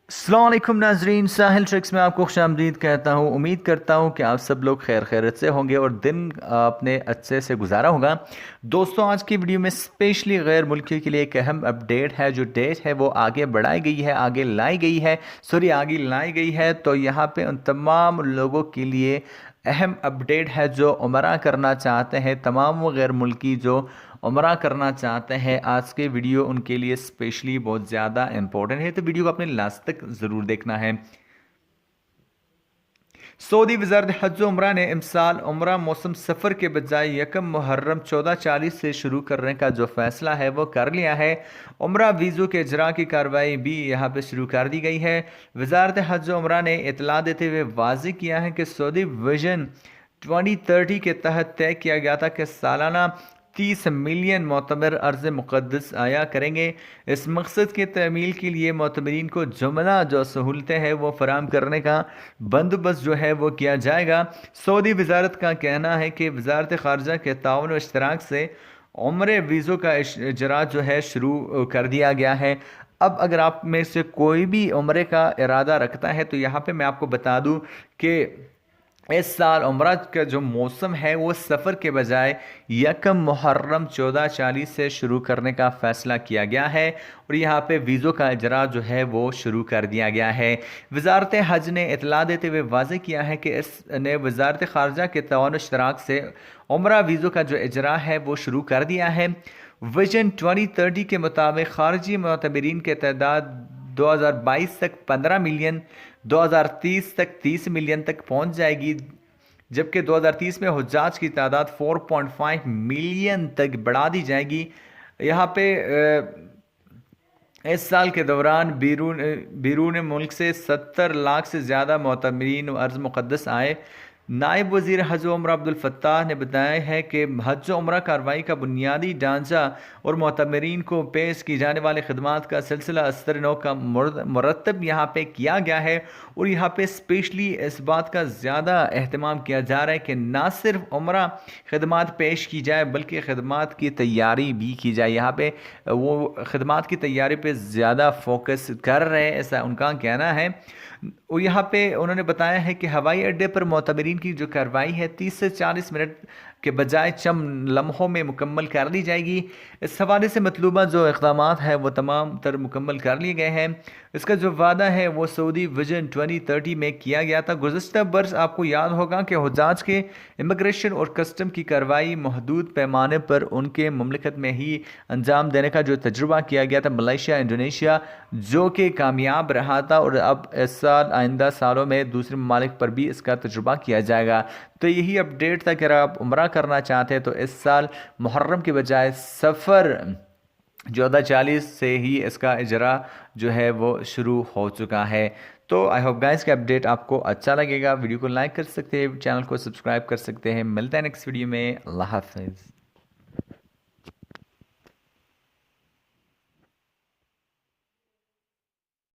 अस्सलाम वालेकुम नाजरीन, साहिल ट्रिक्स में आपको खुशामदीद कहता हूँ। उम्मीद करता हूँ कि आप सब लोग खैर खैरियत से होंगे और दिन आपने अच्छे से गुजारा होगा। दोस्तों, आज की वीडियो में स्पेशली गैर मुल्कियों के लिए एक अहम अपडेट है। जो डेट है वो आगे बढ़ाई गई है, आगे लाई गई है, आगे लाई गई है। तो यहाँ पे उन तमाम लोगों के लिए अहम अपडेट है जो उमरा करना चाहते हैं, तमाम वो गैर मुल्की जो उमरा करना चाहते हैं। आज के वीडियो उनके लिए स्पेशली बहुत ज़्यादा इंपॉर्टेंट है, तो वीडियो को अपने लास्ट तक ज़रूर देखना है। सऊदी वज़ारत हज व उमरा ने इमसाल उमरा मौसम सफ़र के बजाय यकम मुहर्रम 1440 से शुरू करने का जो फैसला है वो कर लिया है। उमरा वीज़ों के इजरा की कार्रवाई भी यहाँ पे शुरू कर दी गई है। वज़ारत हज व उमरा ने इतला देते हुए वाज़ेह किया है कि सऊदी विजन 2030 के तहत तय किया गया था कि सालाना 30 मिलियन मोतमर अर्ज़ मुक़द्दस आया करेंगे। इस मकसद के तमील के लिए मोतमरीन को जुमला जो सहूलतें हैं वो फराम करने का बंदोबस्त जो है वो किया जाएगा। सऊदी वज़ारत का कहना है कि वज़ारत ख़ारजा के ताउन व इश्तराक से उम्रे वीज़ों का इजरा जो है शुरू कर दिया गया है। अब अगर आप में से कोई भी उम्रे का इरादा रखता है तो यहाँ पे मैं आपको बता दूँ कि इस साल उम्रा का जो मौसम है वो सफ़र के बजाय यकम मुहर्रम 1440 से शुरू करने का फ़ैसला किया गया है और यहाँ पे वीज़ों का इजरा जो है वो शुरू कर दिया गया है। वज़ारत हज ने इतला देते हुए वाज़ेह किया है कि इसने वज़ारत ख़ारजा के तआवुन इश्तराक से उम्रा वीज़ों का जो इजरा है वो शुरू कर दिया है। विजन 2030 के मुताबिक खारजी मुतमरीन के तादाद 2022 तक 15 मिलियन, 2030 तक 30 मिलियन तक पहुंच जाएगी, जबकि 2030 में हुज्जाज की तादाद 4.5 मिलियन तक बढ़ा दी जाएगी। यहाँ पे इस साल के दौरान बैरून मुल्क से 70 लाख से ज़्यादा मोतमरीन अर्ज़ मुक़द्दस आए। नायब वज़ीर हज व उम्रा अब्दुल फ़त्ताह ने बताया है कि हज व उम्रा कार्रवाई का बुनियादी ढांचा और मोतमरीन को पेश की जाने वाली खदमात का सिलसिला अस्तर नौ का मुरतब यहाँ पे किया गया है और यहाँ पे स्पेशली इस बात का ज़्यादा अहतमाम किया जा रहा है कि ना सिर्फ उम्रा खदमात पेश की जाए बल्कि खदमात की तैयारी भी की जाए। यहाँ पे वो खदमात की तैयारी पे ज़्यादा फोकस कर रहे हैं, ऐसा उनका कहना है। और यहाँ पे उन्होंने बताया है कि हवाई अड्डे पर मोतमरीन की जो कार्रवाई है 30 से 40 मिनट के बजाय चंद लम्हों में मुकम्मल कर ली जाएगी। इस हवाले से मतलूबा जो इक़दाम हैं वो तमाम तर मुकम्मल कर लिए गए हैं। इसका जो वादा है वो सऊदी विजन 2030 में किया गया था। गुज़श्ता बरस आपको याद होगा कि हुज्जाज के इमिग्रेशन और कस्टम की कार्रवाई महदूद पैमाने पर उनके ममलिकत में ही अंजाम देने का जो तजुर्बा किया गया था मलेशिया, इंडोनेशिया, जो कि कामयाब रहा था और अब इस साल आइंदा सालों में दूसरे ममालिक पर भी इसका तजुर्बा किया जाएगा। तो यही अपडेट था कि अगर आप उम्रा करना चाहते हैं तो इस साल मुहर्रम के बजाय सफ़र 1440 से ही इसका इजरा जो है वो शुरू हो चुका है। तो आई होप गाइस का अपडेट आपको अच्छा लगेगा। वीडियो को लाइक कर सकते हैं, चैनल को सब्सक्राइब कर सकते हैं। मिलता है नेक्स्ट वीडियो में। अल्लाह हाफिज़।